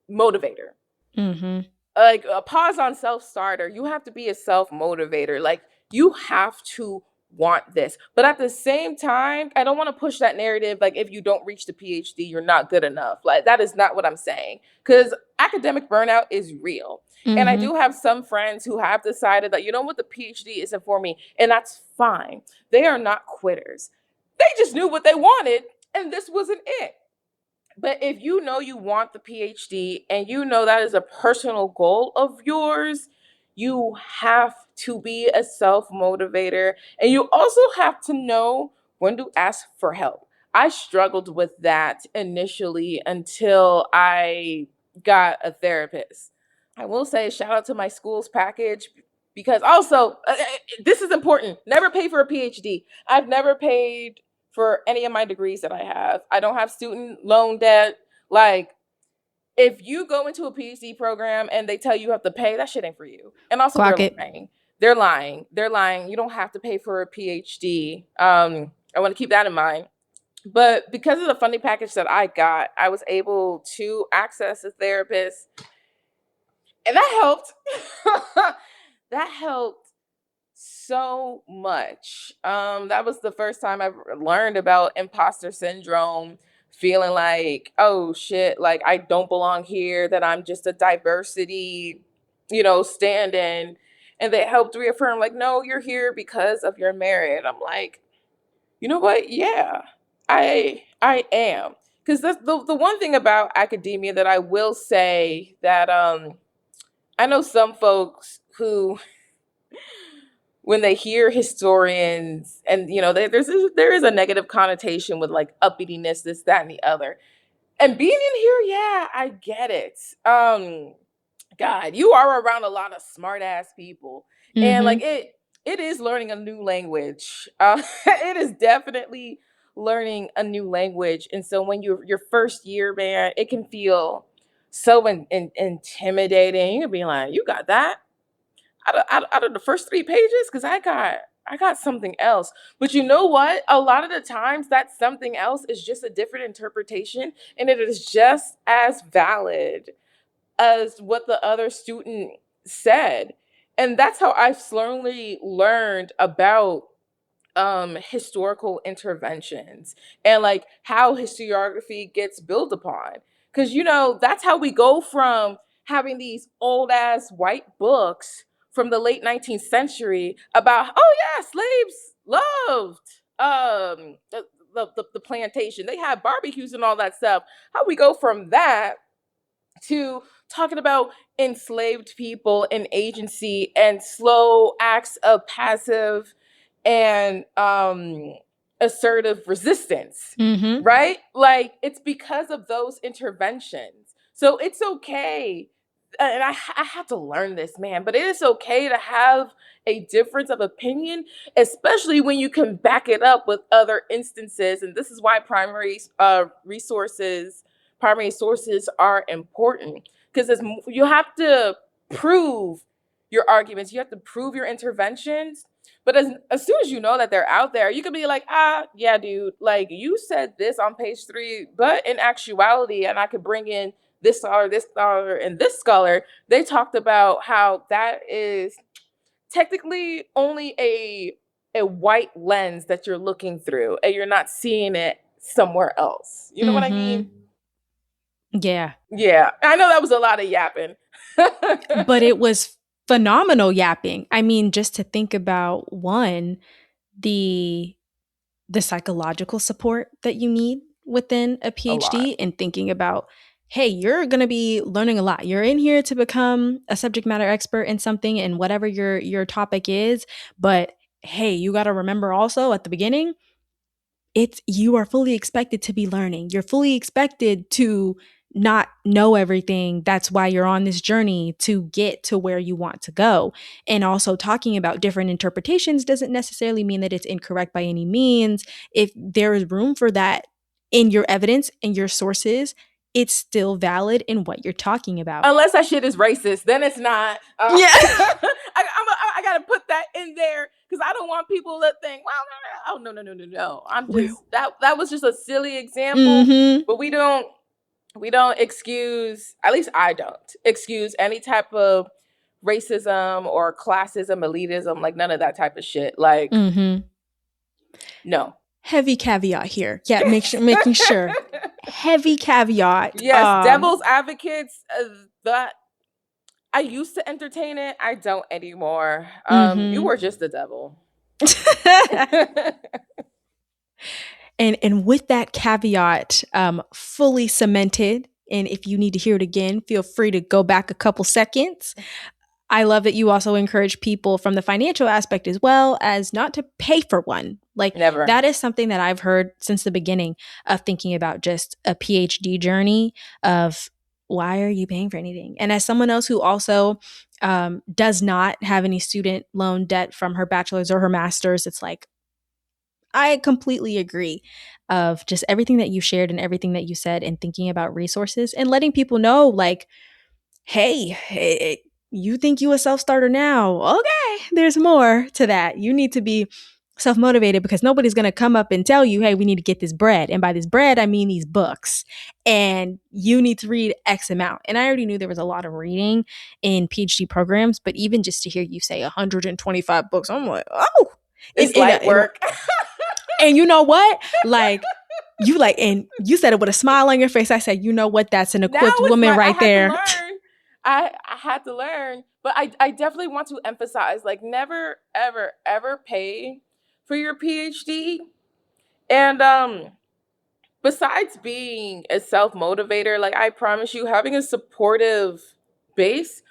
motivator. Mhm. Like, a pause on self starter. You have to be a self motivator. Like, you have to want this. But at the same time, I don't want to push that narrative. Like, if you don't reach the PhD, you're not good enough. Like, that is not what I'm saying. Because academic burnout is real. And I Mhm. do have some friends who have decided that, you know what, the PhD isn't for me. And that's fine. They are not quitters. They just knew what they wanted, and this wasn't it. But if you know you want the PhD and you know that is a personal goal of yours, you have to be a self motivator, and you also have to know when to ask for help. I struggled with that initially until I got a therapist. I will say shout out to my school's package, because also, this is important. Never pay for a PhD. I've never paid for any of my degrees that I have. I don't have student loan debt. Like, if you go into a PhD program and they tell you have to pay, that shit ain't for you. And also, they're Clock it. lying. They're lying. They're lying. You don't have to pay for a PhD. I want to keep that in mind. But because of the funding package that I got, I was able to access a therapist, and that helped. That helped so much. That was the first time I've learned about imposter syndrome, feeling like, oh shit, like I don't belong here, that I'm just a diversity, stand in. And they helped reaffirm, like, no, you're here because of your merit. I'm like, you know what? Yeah, I am. Because that's the one thing about academia that I will say that I know some folks who, when they hear historians, and there is a negative connotation with like uppityness, this, that, and the other. And being in here, yeah, I get it. God, you are around a lot of smart ass people, and like Mhm. it is learning a new language. It is definitely learning a new language, and so when you're your first year, man, it can feel so intimidating. You can be like, you got that out of the first 3 pages, because I got something else. But you know what? A lot of the times that something else is just a different interpretation, and it is just as valid as what the other student said. And that's how I've slowly learned about historical interventions and like how historiography gets built upon, because that's how we go from having these old ass white books from the late 19th century about, oh yeah, slaves loved the plantation, they had barbecues and all that stuff, how we go from that to talking about enslaved people and agency and slow acts of passive and assertive resistance, Mhm. right? Like it's because of those interventions. So it's okay. And I had to learn this, man, but it is okay to have a difference of opinion, especially when you can back it up with other instances. And this is why primary sources are important, because you have to prove your arguments, you have to prove your interventions. But as soon as you know that they're out there, you can be like, yeah, dude, like you said this on page 3, but in actuality, and I could bring in this scholar, and this scholar, they talked about how that is technically only a white lens that you're looking through, and you're not seeing it somewhere else. You know what I mean? Mhm. Yeah. Yeah, I know that was a lot of yapping. But it was phenomenal yapping. I mean, just to think about one, the the psychological support that you need within a A lot. PhD and thinking about, hey, you're going to be learning a lot. You're in here to become a subject matter expert in something and whatever your topic is, but hey, you got to remember also at the beginning, it's you are fully expected to be learning. You're fully expected to not know everything. That's why you're on this journey to get to where you want to go. And also talking about different interpretations doesn't necessarily mean that it's incorrect by any means. If there is room for that in your evidence and your sources, it's still valid in what you're talking about. Unless that shit is racist, then it's not. Yeah. I gotta put that in there because I don't want people to think, well, no, no, no, no, no, no. I'm Well, just that was just a silly example, mhm. but we don't excuse. At least I don't excuse any type of racism or classism, elitism, like none of that type of shit. Like Mhm. no. Heavy caveat here. Yeah, making sure. Heavy caveat. Yes, devil's advocates. That I used to entertain it. I don't anymore. You Mhm. were just the devil. And with that caveat fully cemented, and if you need to hear it again, feel free to go back a couple seconds. I love that you also encourage people from the financial aspect as well as not to pay for one. Like Never. that is something that I've heard since the beginning of thinking about just a PhD journey of why are you paying for anything? And as someone else who also does not have any student loan debt from her bachelor's or her master's, it's like I completely agree of just everything that you shared and everything that you said and thinking about resources and letting people know like, hey, you think you a self-starter now. Okay, there's more to that. You need to be self-motivated because nobody's going to come up and tell you, hey, we need to get this bread. And by this bread, I mean these books. And you need to read X amount. And I already knew there was a lot of reading in PhD programs, but even just to hear you say 125 books, I'm like, oh, It's light work. and you know what? And you said it with a smile on your face. I said, you know what? That's an Now equipped it's woman like I right had to there. learn. I had to learn. But I definitely want to emphasize like never, ever, ever pay for your PhD. And besides being a self-motivator, like I promise you, having a supportive base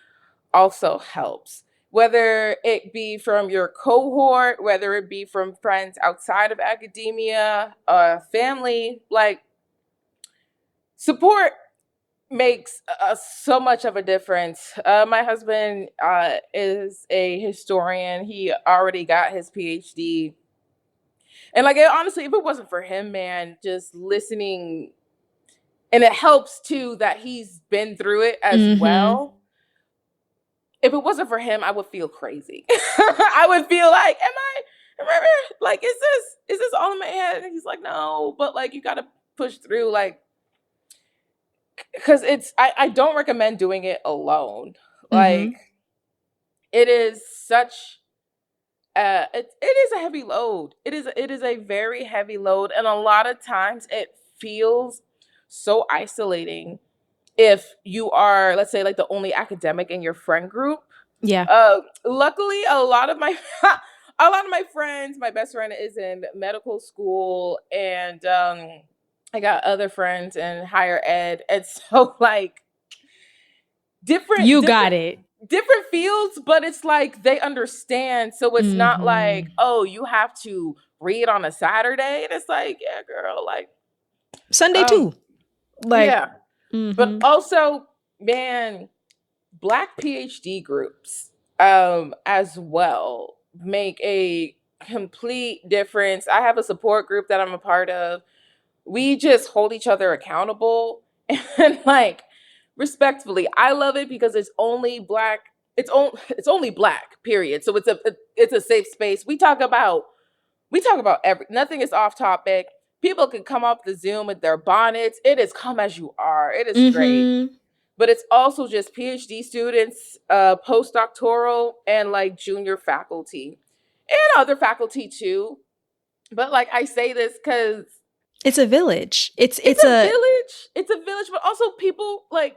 also helps. Whether it be from your cohort, whether it be from friends outside of academia, family, like support makes so much of a difference. My husband is a historian. He already got his PhD. And like honestly, if it wasn't for him, man, just listening, and it helps too that he's been through it as Mhm. well. If it wasn't for him, I would feel crazy. I would feel like, like, is this all in my head? And he's like, no, but like you gotta push through, like, because I don't recommend doing it alone. Like, Mhm. it is such it is a heavy load. It is a very heavy load, and a lot of times it feels so isolating if you are, let's say, like the only academic in your friend group. Yeah. Luckily, a lot of my a lot of my friends, my best friend is in medical school, and I got other friends in higher ed, and so like different You different got it. different fields, but it's like they understand. So it's not like, Mhm. oh, you have to read on a Saturday, and it's like, yeah, girl, like, Sunday um, too. Like, yeah. But mhm. also, man, Black PhD groups as well make a complete difference. I have a support group that I'm a part of. We just hold each other accountable and like respectfully. I love it because it's only black. It's only black. Period. So it's a safe space. We talk about every, nothing is off topic. People can come off the Zoom with their bonnets. It is come as you are. It is great. Mhm. But it's also just PhD students, postdoctoral, and like junior faculty and other faculty too. But like I say this because It's a village. it's It's a a village. It's a village, but also people like,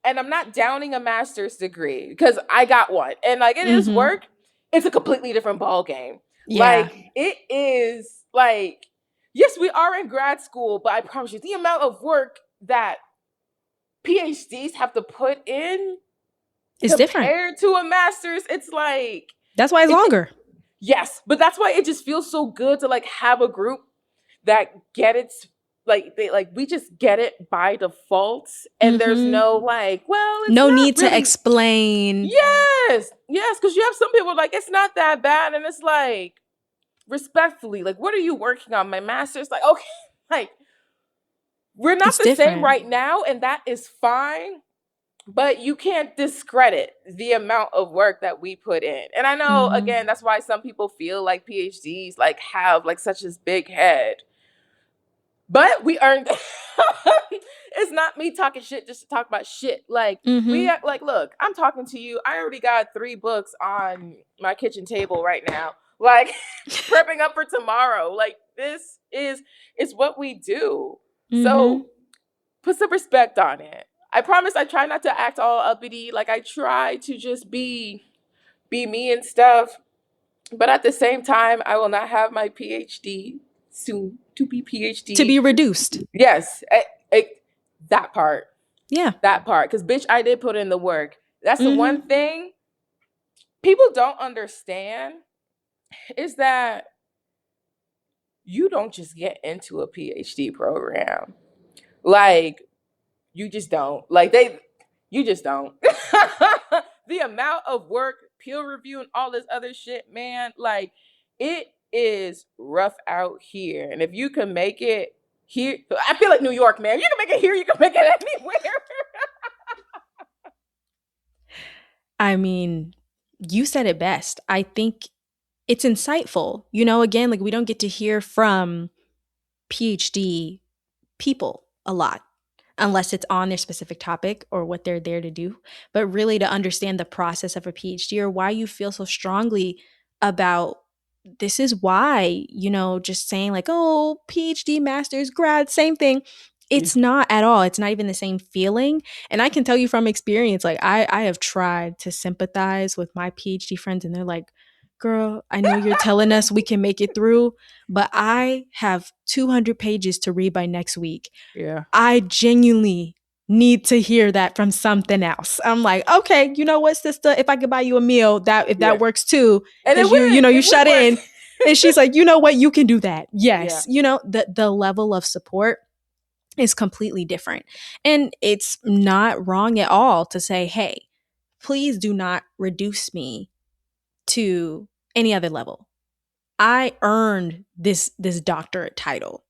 and I'm not downing a master's degree because I got one. And like it is mhm. work. It's a completely different ball game. Yeah. Like it is like, yes, we are in grad school, but I promise you, the amount of work that PhDs have to put in It's different. compared to a master's, it's like That's why it's it longer. yes, but that's why it just feels so good to like have a group that get it, like they like we just get it by default, and there's Mhm. no like, well, it's No not need to really. explain. Yes, because you have some people like it's not that bad, and it's like respectfully, like, what are you working on? My master's, like, okay, like we're not It's the same different. right now, and that is fine. But you can't discredit the amount of work that we put in. And I know, again, Mhm. that's why some people feel like PhDs like have like such this big head. But we earned it's not me talking shit just to talk about shit. Like we Mhm. like, look, I'm talking to you. I already got 3 books on my kitchen table right now. Like prepping up for tomorrow. Like this is what we do. So Mhm. put some respect on it. I promise I try not to act all uppity. Like I try to just be me and stuff. But at the same time, I will not have my PhD soon to be To PhD. be reduced. Yes, that part, Yeah. that part. Because bitch, I did put in the work. That's the one Mhm. thing people don't understand is that you don't just get into a PhD program. Like you just don't. Like you just don't. The amount of work, peer review, and all this other shit, man, like it is rough out here. And if you can make it here, I feel like New York, man. You can make it here, you can make it anywhere. I mean, you said it best. I think it's insightful. You know, again, like we don't get to hear from PhD people a lot unless it's on their specific topic or what they're there to do. But really, to understand the process of a PhD or why you feel so strongly about this is why, just saying like, oh, PhD, master's, grad, same thing. Yeah. It's not at all. It's not even the same feeling. And I can tell you from experience, like, I have tried to sympathize with my PhD friends, and they're like, girl, I know you're telling us we can make it through, but I have 200 pages to read by next week. Yeah. I genuinely need to hear that from something else. I'm like, okay, you know what, sister? If I could buy you a meal, that if Yeah. that works too, And because you it would shut work. in. And she's like, you know what, you can do that. Yeah. Yes, the level of support. is completely different. And it's not wrong at all to say, hey, please do not reduce me to any other level. I earned this doctorate title.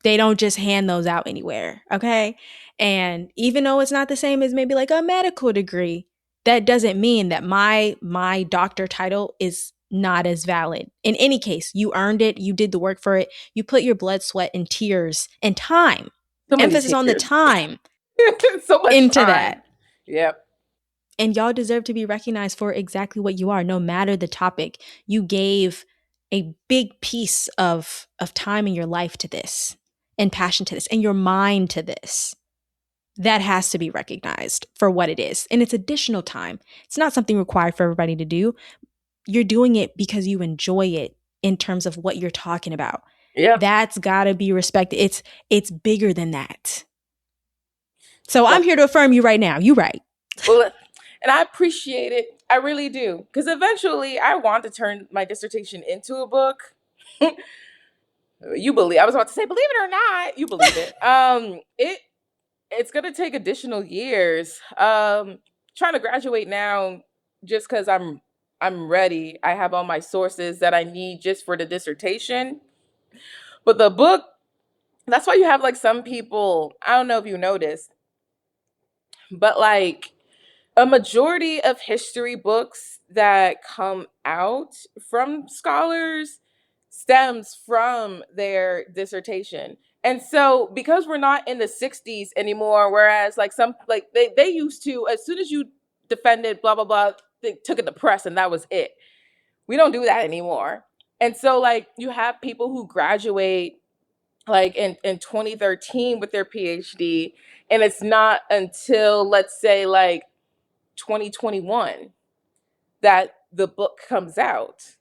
They don't just hand those out anywhere, okay? And even though it's not the same as maybe like a medical degree, that doesn't mean that my doctor title is not as valid. In any case, you earned it, you did the work for it, you put your blood, sweat, and tears and time, So many emphasis on the tears. time, So much into time. that. Yep. And y'all deserve to be recognized for exactly what you are, no matter the topic. You gave a big piece of time in your life to this, and passion to this, and your mind to this. That has to be recognized for what it is. And it's additional time. It's not something required for everybody to do. You're doing it because you enjoy it in terms of what you're talking about. Yep. That's got to be respected. It's bigger than that. So I'm That, here to affirm you right now. You right. well, and I appreciate it. I really do. Because eventually I want to turn my dissertation into a book. You believe, I was about to say, believe it or not, you believe it. It's gonna take additional years. Trying to graduate now just because I'm ready. I have all my sources that I need just for the dissertation. But the book, that's why you have like some people, I don't know if you noticed, but like a majority of history books that come out from scholars stems from their dissertation. And so because we're not in the 60s anymore, whereas like some like they used to, as soon as you defended blah blah blah, they took it to press and that was it. We don't do that anymore. And so like you have people who graduate like in 2013 with their PhD, and it's not until let's say like 2021 that the book comes out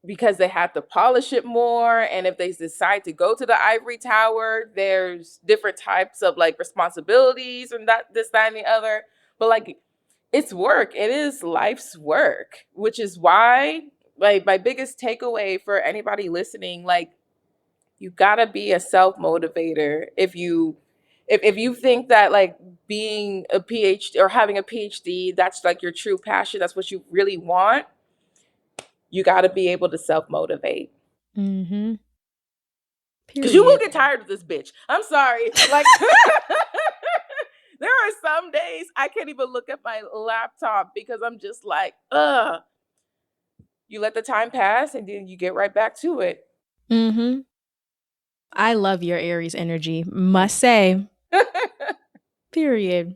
because they have to polish it more. And if they decide to go to the ivory tower, there's different types of like responsibilities and that this that and the other. But like it's work, it is life's work, which is why like my biggest takeaway for anybody listening, like you gotta be a self motivator. If you think that like being a PhD or having a PhD, that's like your true passion, that's what you really want, you gotta be able to self motivate. Mm-hmm. Cause you will Period. get tired of this bitch. I'm sorry. Like there are some days I can't even look at my laptop because I'm just like, ugh. You let the time pass and then you get right back to it. Mm-hmm. I love your Aries energy, must say. Period.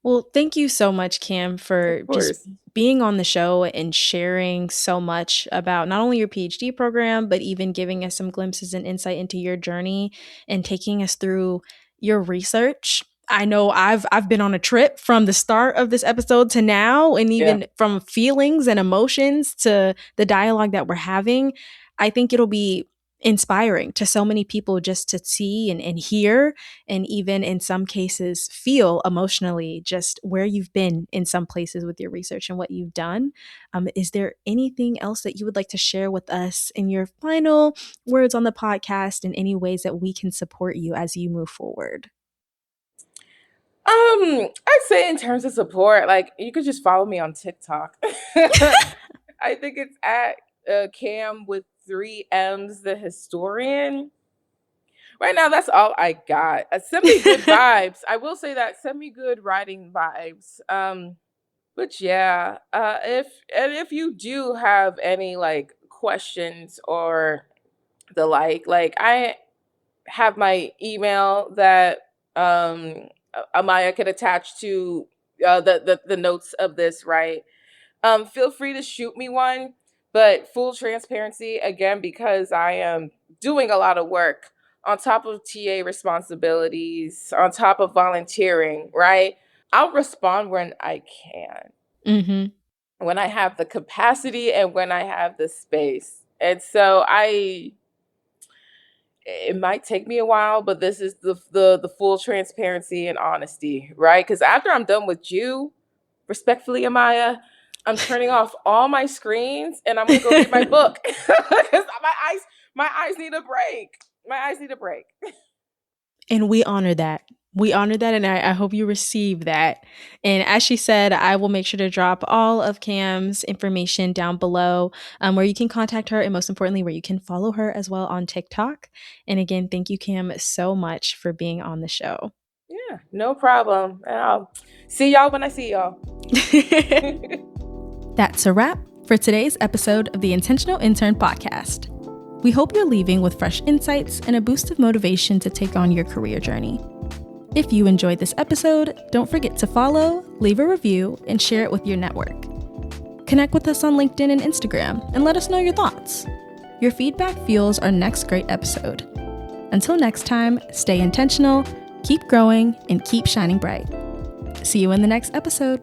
Well, thank you so much, Cam, Of for just course. being on the show and sharing so much about not only your PhD program, but even giving us some glimpses and insight into your journey and taking us through your research. I know I've been on a trip from the start of this episode to now, and Yeah. even from feelings and emotions to the dialogue that we're having. I think it'll be inspiring to so many people just to see and hear, and even in some cases feel emotionally just where you've been in some places with your research and what you've done. Is there anything else that you would like to share with us in your final words on the podcast, and any ways that we can support you as you move forward? I'd say in terms of support, like you could just follow me on TikTok. I think it's at Cam with three M's, the historian. Right now, that's all I got. Send me good vibes. I will say that send me good writing vibes. But yeah, if you do have any like questions or the like I have my email that Amaya could attach to the notes of this, right? Feel free to shoot me one, but full transparency again, because I am doing a lot of work on top of TA responsibilities, on top of volunteering, right? I'll respond when I can, Mm-hmm. when I have the capacity and when I have the space. And so it might take me a while, but this is the full transparency and honesty, right? Because after I'm done with you, respectfully, Amaya, I'm turning off all my screens and I'm gonna go read my book because my eyes need a break. My eyes need a break. And we honor that. We honor that, and I hope you receive that. And as she said, I will make sure to drop all of Cam's information down below, where you can contact her, and most importantly, where you can follow her as well on TikTok. And again, thank you, Cam, so much for being on the show. Yeah, no problem. And I'll see y'all when I see y'all. That's a wrap for today's episode of the Intentional Intern podcast. We hope you're leaving with fresh insights and a boost of motivation to take on your career journey. If you enjoyed this episode, don't forget to follow, leave a review, and share it with your network. Connect with us on LinkedIn and Instagram and let us know your thoughts. Your feedback fuels our next great episode. Until next time, stay intentional, keep growing, and keep shining bright. See you in the next episode.